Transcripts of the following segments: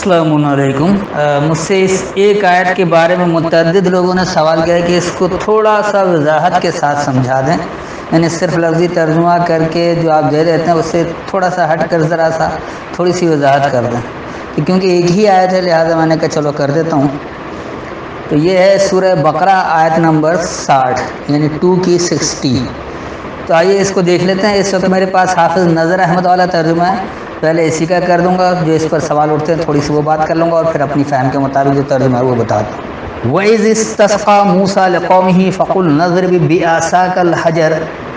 السلام علیکم۔ مجھ سے اس ایک آیت کے بارے میں متعدد لوگوں نے سوال کیا کہ اس کو تھوڑا سا وضاحت کے ساتھ سمجھا دیں، یعنی صرف لفظی ترجمہ کر کے جو آپ دے دیتے ہیں اس سے تھوڑا سا ہٹ کر ذرا سا تھوڑی سی وضاحت کر دیں، کیونکہ ایک ہی آیت ہے لہٰذا میں نے کہا چلو کر دیتا ہوں۔ تو یہ ہے سورہ بقرہ آیت نمبر 60 یعنی 2 کی 60۔ تو آئیے اس کو دیکھ لیتے ہیں۔ اس وقت میرے پاس حافظ نظر احمد والا ترجمہ ہے، پہلے اسی کا کر دوں گا، جو اس پر سوال اٹھتے ہیں تھوڑی سی وہ بات کر لوں گا اور پھر اپنی فہم کے مطابق جو ترجمہ ہے وہ بتا دوں۔ وَإِذِ اسْتَسْقَىٰ مُوسَىٰ لِقَوْمِهِ فَقُلْنَا اضْرِب بِّعَصَاكَ الْحَجَرَ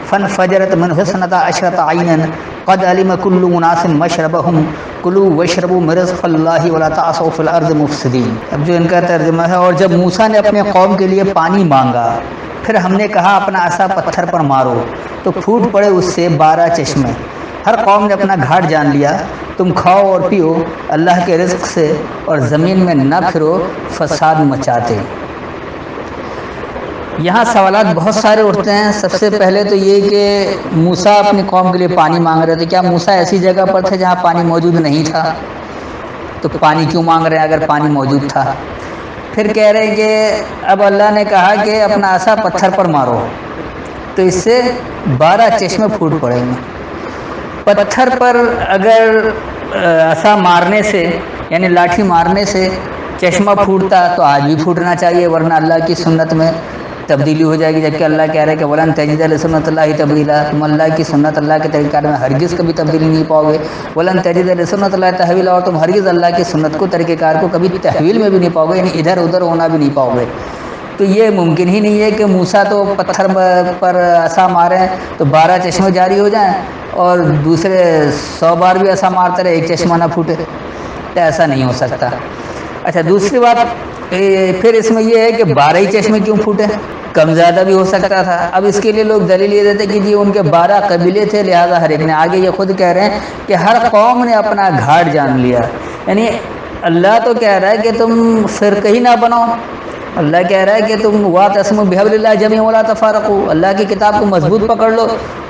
فَانْفَجَرَتْ مِنْهُ اثْنَتَا عَشْرَةَ عَيْنًا قَدْ عَلِمَ كُلُّ أُنَاسٍ مَّشْرَبَهُمْ كُلُوا وَاشْرَبُوا مِن رِّزْقِ اللَّهِ وَلَا تَعْثَوْا فِي الْأَرْضِ مُفْسِدِينَ۔ اب جو ان کا ترجمہ ہے، اور جب موسیٰ نے اپنے قوم کے لیے پانی مانگا، پھر ہم نے کہا اپنا عصا پتھر پر مارو تو پھوٹ پڑے اس سے 12 چشمے۔ ہر قوم نے اپنا گھاٹ جان لیا، تم کھاؤ اور پیو اللہ کے رزق سے اور زمین میں نہ پھرو فساد مچاتے۔ یہاں سوالات بہت سارے اٹھتے ہیں۔ سب سے پہلے تو یہ کہ موسیٰ اپنی قوم کے لیے پانی مانگ رہے تھے، کیا موسیٰ ایسی جگہ پر تھے جہاں پانی موجود نہیں تھا؟ تو پانی کیوں مانگ رہے ہیں اگر پانی موجود تھا؟ پھر کہہ رہے ہیں کہ اب اللہ نے کہا کہ اپنا عصا پتھر پر مارو تو اس سے 12 چشمے پھوٹ پڑیں گے۔ پتھر پر اگر عصا مارنے سے یعنی لاٹھی مارنے سے چشمہ پھوٹتا تو آج بھی پھوٹنا چاہیے، ورنہ اللہ کی سنت میں تبدیلی ہو جائے گی، جبکہ اللہ کہہ رہا ہے کہ وَلَن تَجِدَ لِسُنَّتِ اللَّهِ تَبْدِيلًا، تم اللہ کی سنت، اللہ کے طریقہ کار میں ہرگز کبھی تبدیلی نہیں پاؤ گے۔ وَلَن تَجِدَ لِسُنَّتِ اللَّهِ تَحْوِيلًا، اور تم ہرگز اللہ کی سنت کو، طریقہ کار کو کبھی تحویل میں بھی نہیں پاؤ گے، یعنی ادھر ادھر ہونا بھی نہیں پاؤ گے۔ تو یہ ممکن ہی نہیں ہے کہ موسیٰ تو پتھر پر عصا ماریں تو 12 چشمے جاری ہو جائیں اور دوسرے 100 بار بھی عصا مارتے رہے ایک چشمہ نہ پھوٹے، تو ایسا نہیں ہو سکتا۔ اچھا، دوسری بات پھر اس میں یہ ہے کہ 12 ہی چشمے کیوں پھوٹے؟ کم زیادہ بھی ہو سکتا تھا۔ اب اس کے لیے لوگ دلیل یہ دیتے کہ جی ان کے 12 قبیلے تھے لہذا ہر ایک نے، آگے یہ خود کہہ رہے ہیں کہ ہر قوم نے اپنا گھاٹ جان لیا، یعنی اللہ تو کہہ رہا ہے کہ تم فرقہ ہی نہ بناؤ، اللہ کہہ رہا ہے کہ تم وَاعْتَصِمُوا بِحَبْلِ اللَّهِ جَمِيعًا وَلَا تَفَرَّقُوا، اللہ کی کتاب کو مضبوط پکڑ لو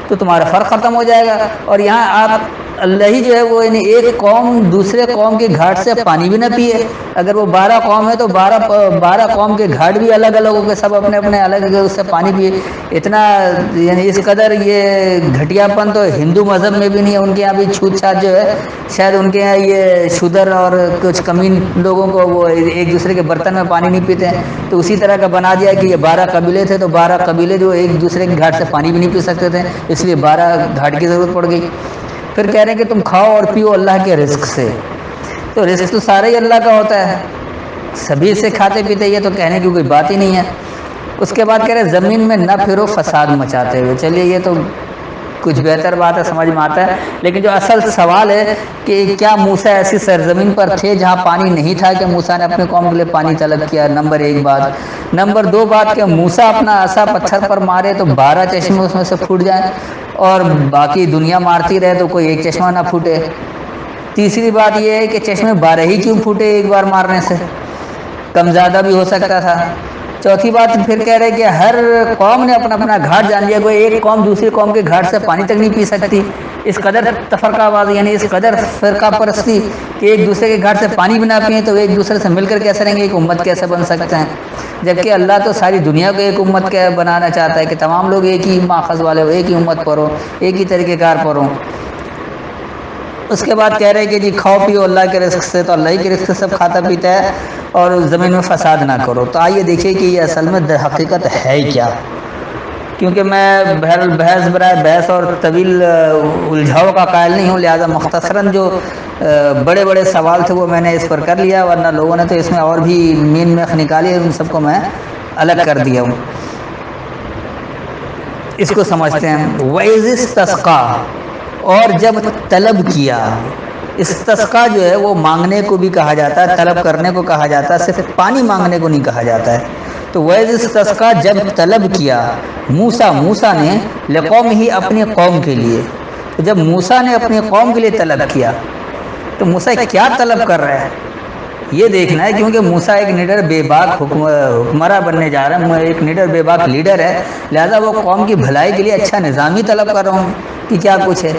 تو تمہارا فرق ختم ہو جائے گا۔ اور یہاں آپ اللہ ہی جو ہے وہ یعنی ایک قوم دوسرے قوم کے گھاٹ سے پانی بھی نہ پیے، اگر وہ 12 قوم ہے تو 12 قوم کے گھاٹ بھی الگ الگ ہو کے سب اپنے اپنے الگ اس سے پانی پیے۔ اتنا یعنی اس قدر یہ گھٹیا پن تو ہندو مذہب میں بھی نہیں ہے۔ ان کے یہاں بھی چھوت چھات جو ہے، شاید ان کے یہاں یہ شودر اور کچھ کمین لوگوں کو وہ ایک دوسرے کے برتن میں پانی نہیں پیتے ہیں، تو اسی طرح کا بنا دیا کہ یہ 12 قبیلے تھے تو 12 قبیلے جو ایک دوسرے کے گھاٹ سے پانی بھی نہیں پی سکتے تھے، اس لیے 12 گھاٹ کی ضرورت پڑ گئی۔ پھر کہہ رہے ہیں کہ تم کھاؤ اور پیو اللہ کے رزق سے، تو رزق تو سارا ہی اللہ کا ہوتا ہے، سبھی سے کھاتے پیتے، یہ تو کہنے کی کوئی بات ہی نہیں ہے۔ اس کے بعد کہہ رہے زمین میں نہ پھرو فساد مچاتے ہوئے۔ چلیے یہ تو کچھ بہتر بات ہے، سمجھ میں آتا ہے، لیکن جو اصل سوال ہے کہ کیا موسیٰ ایسی سرزمین پر تھے جہاں پانی نہیں تھا کہ موسیٰ نے اپنے قوم کے لیے پانی طلب کیا؟ نمبر 1 بات۔ نمبر 2 بات کہ موسیٰ اپنا عصا پتھر پر مارے تو 12 چشمے اس میں سے پھوٹ جائیں اور باقی دنیا مارتی رہے تو کوئی ایک چشمہ نہ پھوٹے۔ تیسری بات یہ ہے کہ چشمے 12 ہی کیوں پھوٹے ایک بار مارنے سے؟ کم زیادہ بھی ہو سکتا تھا۔ چوتھی بات پھر کہہ رہے کہ ہر قوم نے اپنا اپنا گھاٹ جان لیا، کوئی ایک قوم دوسری قوم کے گھاٹ سے پانی تک نہیں پی سکتی۔ اس قدر تفرقہ بازی یعنی اس قدر فرقہ پرستی کہ ایک دوسرے کے گھاٹ سے پانی بھی نہ پئیں تو ایک دوسرے سے مل کر کیسے رہیں گے، ایک امت کیسے بن سکتے ہیں؟ جبکہ اللہ تو ساری دنیا کو ایک امت کے بنانا چاہتا ہے کہ تمام لوگ ایک ہی ماخذ والے ہو، ایک ہی امت پر ہو، ایک ہی طریقہ کار پر ہو۔ اس کے بعد کہہ رہے کہ جی کھاؤ پیو اللہ کے رزق سے، تو اللہ ہی کے رزق سے سب کھاتا پیتا ہے، اور زمین میں فساد نہ کرو۔ تو آئیے دیکھیے کہ یہ اصل میں در حقیقت ہے کیا، کیونکہ میں بہرحال بحث برائے بحث اور طویل الجھاؤ کا قائل نہیں ہوں، لہذا مختصراً جو بڑے بڑے سوال تھے وہ میں نے اس پر کر لیا، ورنہ لوگوں نے تو اس میں اور بھی مین میخ نکالی ہے، ان سب کو میں الگ کر دیا ہوں۔ اس کو سمجھتے ہیں وَإِذِ اسْتَسْقَىٰ، اور جب طلب کیا۔ استسقا جو ہے وہ مانگنے کو بھی کہا جاتا ہے، طلب کرنے کو کہا جاتا ہے، صرف پانی مانگنے کو نہیں کہا جاتا ہے۔ تو وَإِذِ اسْتَسْقَىٰ جب طلب کیا موسیٰ نے لِقَوْمِهِ اپنی قوم کے لیے، تو جب موسیٰ نے اپنی قوم کے لیے طلب کیا تو موسیٰ کیا طلب کر رہا ہے یہ دیکھنا ہے، کیونکہ موسیٰ ایک نڈر بے باک حکمراں بننے جا رہا ہے، ایک نڈر بے باک لیڈر ہے، لہذا وہ قوم کی بھلائی کے لیے اچھا نظامی طلب کر رہا ہوں کہ کیا کچھ ہے۔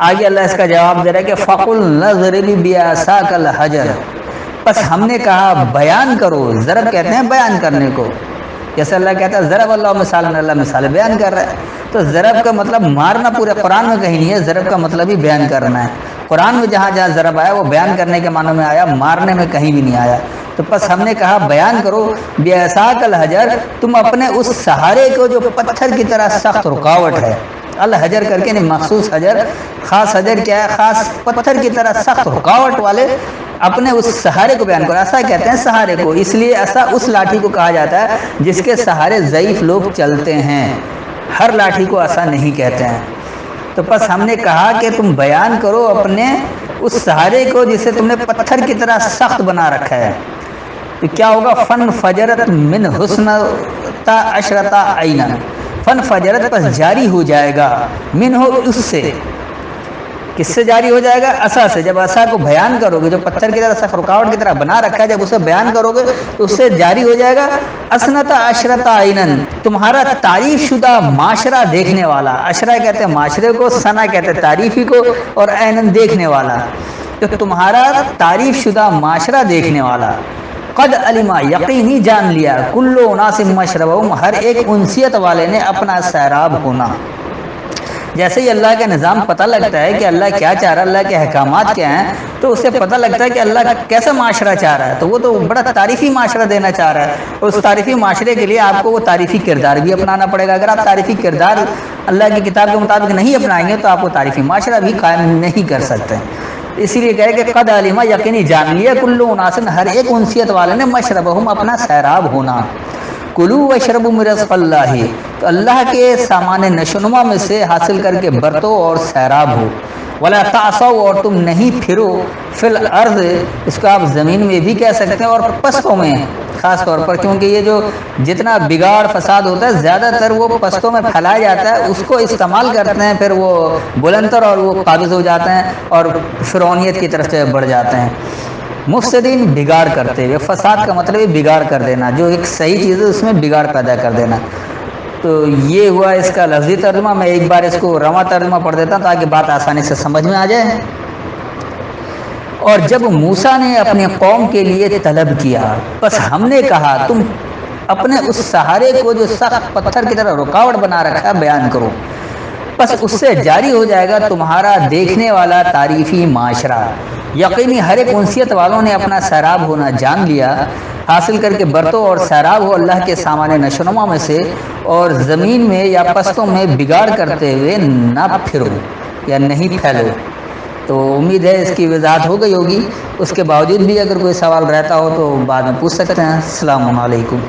آگے اللہ اس کا جواب دے رہا ہے کہ فَقُلْنَا اضْرِبْ بِعَصَاكَ الْحَجَرَ، بس ہم نے کہا بیان کرو، ضرب کہتے ہیں بیان کرنے کو، جیسے اللہ کہتا ہے ضرب اللہ مثال، اللہ مثال بیان کر رہا ہے، تو ضرب کا مطلب مارنا پورے قرآن میں کہیں نہیں ہے، ضرب کا مطلب ہی بیان کرنا ہے۔ قرآن میں جہاں جہاں ضرب آیا وہ بیان کرنے کے معنی میں آیا، مارنے میں کہیں بھی نہیں آیا۔ تو بس ہم نے کہا بیان کرو بیعصاک الحجر، تم اپنے اس سہارے کو جو پتھر کی طرح سخت رکاوٹ ہے، الحجر کر کے نہیں، مخصوص حجر، خاص حجر کیا ہے، خاص پتھر کی طرح سخت رکاوٹ والے اپنے اس سہارے کو بیان کرو۔ عصا کہتے ہیں سہارے کو، اس لیے عصا اس لاٹھی کو کہا جاتا ہے جس کے سہارے ضعیف لوگ چلتے ہیں، ہر لاٹھی کو عصا نہیں کہتے ہیں۔ تو بس ہم نے کہا کہ تم بیان کرو اپنے اس سہارے کو جسے تم نے پتھر کی طرح سخت بنا رکھا ہے، تو کیا ہوگا، فن فجرت من حسنتا عشرتا عینا، فن فجرت پس جاری ہو جائے گا، من ہو اس سے، کس سے جاری ہو جائے گا، عصا سے۔ جب عصا کو بیان کرو گے، جو پتھر کی طرح سخت رکاوٹ کی طرح بنا رکھا ہے، جب اسے بیان کرو گے تو اس سے جاری ہو جائے گا اسنتا عشرتا عینن، تمہارا تعریف شدہ معاشرہ دیکھنے والا، عشرہ کہتے ہیں معاشرے کو، ثنا کہتے ہیں تعریفی کو، اور عینن دیکھنے والا، تو تمہارا تعریف شدہ معاشرہ دیکھنے والا، قد علما یقینی جان لیا، کل اناس مشربہم، ہر ایک انسیت والے نے اپنا سیراب ہونا۔ جیسے ہی اللہ کا نظام پتہ لگتا ہے کہ اللہ کیا چاہ رہا ہے، اللہ کے احکامات کیا ہیں، تو اسے پتہ لگتا ہے کہ اللہ کیسا معاشرہ چاہ رہا ہے، تو وہ تو بڑا تعریفی معاشرہ دینا چاہ رہا ہے، اور اس تعریفی معاشرے کے لیے آپ کو وہ تعریفی کردار بھی اپنانا پڑے گا۔ اگر آپ تعریفی کردار اللہ کی کتاب کے مطابق نہیں اپنائیں گے تو آپ کو تعریفی معاشرہ بھی قائم نہیں کر سکتے۔ اسی لیے کہے کہ قد علما یقینی جان لیا، کل اناس، ہر ایک انسیت والے نے، مشربہم اپنا سیراب ہونا، کلو واشربوا من رزق اللہ، تو اللہ کے سامان نشوونما میں سے حاصل کر کے برتو اور سیراب ہو، ولا تعصوا، اور تم نہیں پھرو، فی الارض، اس کو آپ زمین میں بھی کہہ سکتے ہیں، اور پستوں میں خاص طور پر، کیونکہ یہ جو جتنا بگاڑ فساد ہوتا ہے زیادہ تر وہ پستوں میں پھیلایا جاتا ہے، اس کو استعمال کرتے ہیں، پھر وہ بلندر اور وہ قابض ہو جاتے ہیں اور فرعونیت کی طرف سے بڑھ جاتے ہیں۔ مفسدین، بگاڑ کرتے ہوئے، فساد کا مطلب ہے بگاڑ کر دینا، جو ایک صحیح چیز ہے اس میں بگاڑ پیدا کر دینا۔ تو یہ ہوا اس کا لفظی ترجمہ۔ میں ایک بار اس کو رواں ترجمہ پڑھ دیتا ہوں تاکہ بات آسانی سے سمجھ میں آ جائے۔ اور جب موسیٰ نے اپنی قوم کے لیے طلب کیا، بس ہم نے کہا تم اپنے اس سہارے کو جو سخت پتھر کی طرح رکاوٹ بنا رکھا ہے بیان کرو، بس اس سے جاری ہو جائے گا تمہارا دیکھنے والا تعریفی معاشرہ، یقینی ہر ایک انسیت والوں نے اپنا سیراب ہونا جان لیا، حاصل کر کے برتو اور سیراب ہو اللہ کے سامان نشوونما میں سے، اور زمین میں یا پستوں میں بگاڑ کرتے ہوئے نہ پھرو یا نہیں پھیلو۔ تو امید ہے اس کی وضاحت ہو گئی ہوگی، اس کے باوجود بھی اگر کوئی سوال رہتا ہو تو بعد میں پوچھ سکتے ہیں۔ السلام علیکم۔